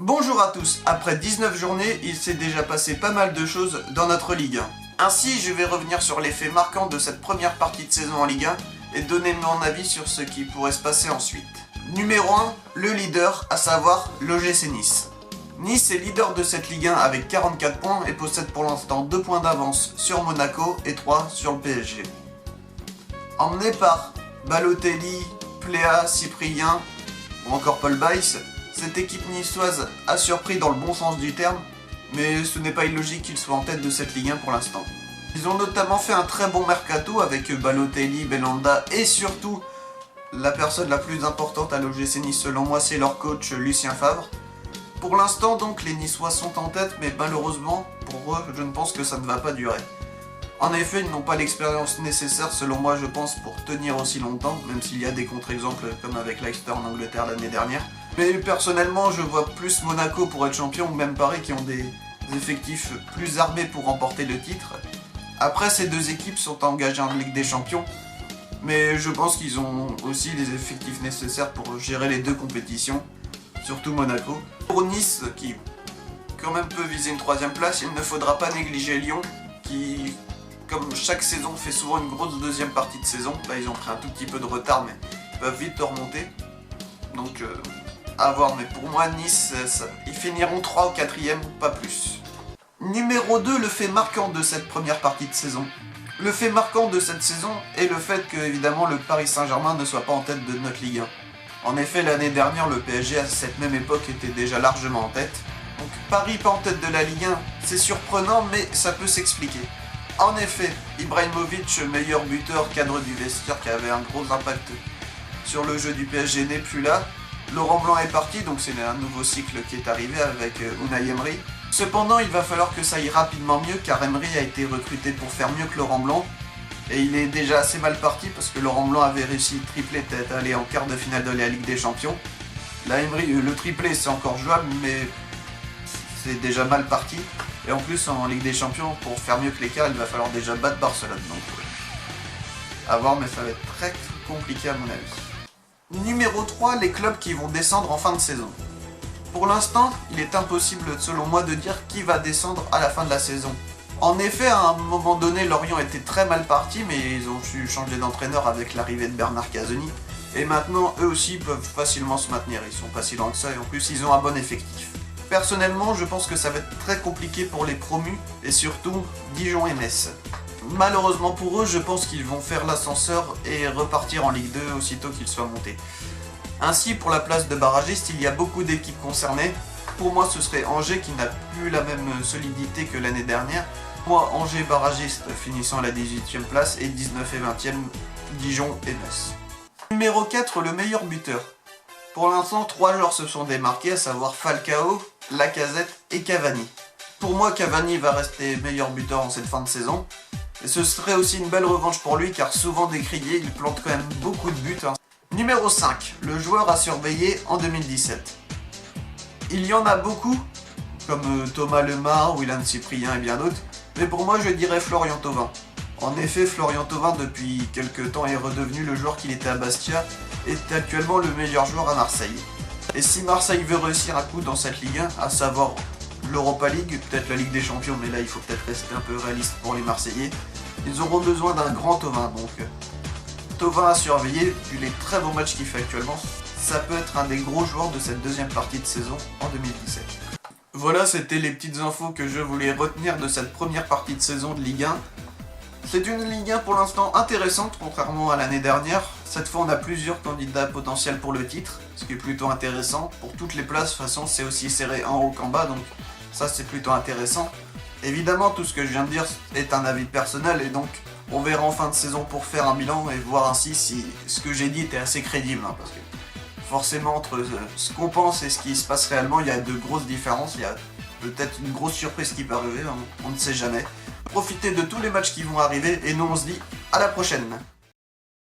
Bonjour à tous, après 19 journées, il s'est déjà passé pas mal de choses dans notre Ligue 1. Ainsi, je vais revenir sur les faits marquants de cette première partie de saison en Ligue 1 et donner mon avis sur ce qui pourrait se passer ensuite. Numéro 1, le leader, à savoir l'OGC Nice. Nice est leader de cette Ligue 1 avec 44 points et possède pour l'instant 2 points d'avance sur Monaco et 3 sur le PSG. Emmené par Balotelli, Pléa, Cyprien ou encore Paul Baïs, cette équipe niçoise a surpris dans le bon sens du terme, mais ce n'est pas illogique qu'ils soient en tête de cette Ligue 1 pour l'instant. Ils ont notamment fait un très bon mercato avec Balotelli, Belhanda et surtout la personne la plus importante à l'OGC Nice selon moi, c'est leur coach Lucien Favre. Pour l'instant donc les Niçois sont en tête, mais malheureusement pour eux je ne pense que ça ne va pas durer. En effet, ils n'ont pas l'expérience nécessaire selon moi je pense pour tenir aussi longtemps, même s'il y a des contre-exemples comme avec Leicester en Angleterre l'année dernière. Mais personnellement je vois plus Monaco pour être champion ou même Paris qui ont des effectifs plus armés pour remporter le titre. Après ces deux équipes sont engagées en Ligue des Champions, mais je pense qu'ils ont aussi les effectifs nécessaires pour gérer les deux compétitions, surtout Monaco. Pour Nice qui quand même peut viser une 3ème place, il ne faudra pas négliger Lyon qui, comme chaque saison, fait souvent une grosse deuxième partie de saison. Là, ils ont pris un tout petit peu de retard, mais ils peuvent vite remonter. Donc, à voir. Mais pour moi, Nice, ils finiront 3 ou 4ème, pas plus. Numéro 2, le fait marquant de cette première partie de saison. Le fait marquant de cette saison est le fait que, évidemment, le Paris Saint-Germain ne soit pas en tête de notre Ligue 1. En effet, l'année dernière, le PSG, à cette même époque, était déjà largement en tête. Donc, Paris pas en tête de la Ligue 1, c'est surprenant, mais ça peut s'expliquer. En effet, Ibrahimovic, meilleur buteur, cadre du vestiaire qui avait un gros impact sur le jeu du PSG, n'est plus là. Laurent Blanc est parti, donc c'est un nouveau cycle qui est arrivé avec Unai Emery. Cependant, il va falloir que ça aille rapidement mieux car Emery a été recruté pour faire mieux que Laurent Blanc. Et il est déjà assez mal parti parce que Laurent Blanc avait réussi le triplé, peut-être aller en quart de finale de la Ligue des Champions. Là, Emery, le triplé c'est encore jouable, mais c'est déjà mal parti. Et en plus, en Ligue des Champions, pour faire mieux que les quarts, il va falloir déjà battre Barcelone. Donc, à voir, mais ça va être très compliqué à mon avis. Numéro 3, les clubs qui vont descendre en fin de saison. Pour l'instant, il est impossible, selon moi, de dire qui va descendre à la fin de la saison. En effet, à un moment donné, Lorient était très mal parti, mais ils ont su changer d'entraîneur avec l'arrivée de Bernard Casoni. Et maintenant, eux aussi peuvent facilement se maintenir. Ils sont pas si loin que ça, et en plus, ils ont un bon effectif. Personnellement, je pense que ça va être très compliqué pour les promus, et surtout Dijon et Metz. Malheureusement pour eux, je pense qu'ils vont faire l'ascenseur et repartir en Ligue 2 aussitôt qu'ils soient montés. Ainsi, pour la place de barragiste, il y a beaucoup d'équipes concernées. Pour moi, ce serait Angers qui n'a plus la même solidité que l'année dernière. Moi, Angers barragiste finissant à la 18ème place et 19 et 20ème, Dijon et Metz. Numéro 4, le meilleur buteur. Pour l'instant, 3 joueurs se sont démarqués, à savoir Falcao, Lacazette et Cavani. Pour moi, Cavani va rester meilleur buteur en cette fin de saison. Et ce serait aussi une belle revanche pour lui car souvent décrié, il plante quand même beaucoup de buts. Numéro 5, le joueur à surveiller en 2017. Il y en a beaucoup, comme Thomas Lemar, Willian Cyprien et bien d'autres, mais pour moi je dirais Florian Thauvin. En effet, Florian Thauvin depuis quelques temps est redevenu le joueur qu'il était à Bastia et est actuellement le meilleur joueur à Marseille. Et si Marseille veut réussir un coup dans cette Ligue 1, à savoir l'Europa League, peut-être la Ligue des Champions, mais là il faut peut-être rester un peu réaliste pour les Marseillais, ils auront besoin d'un grand Thauvin, donc Thauvin à surveiller, vu les très bons matchs qu'il fait actuellement, ça peut être un des gros joueurs de cette deuxième partie de saison en 2017. Voilà, c'était les petites infos que je voulais retenir de cette première partie de saison de Ligue 1. C'est une Ligue 1 pour l'instant intéressante, contrairement à l'année dernière. Cette fois, on a plusieurs candidats potentiels pour le titre, ce qui est plutôt intéressant. Pour toutes les places, de toute façon, c'est aussi serré en haut qu'en bas, donc ça, c'est plutôt intéressant. Évidemment, tout ce que je viens de dire est un avis personnel, et donc on verra en fin de saison pour faire un bilan et voir ainsi si ce que j'ai dit était assez crédible, parce que forcément, entre ce qu'on pense et ce qui se passe réellement, il y a de grosses différences, il y a peut-être une grosse surprise qui peut arriver, on ne sait jamais. Profitez de tous les matchs qui vont arriver et nous on se dit à la prochaine.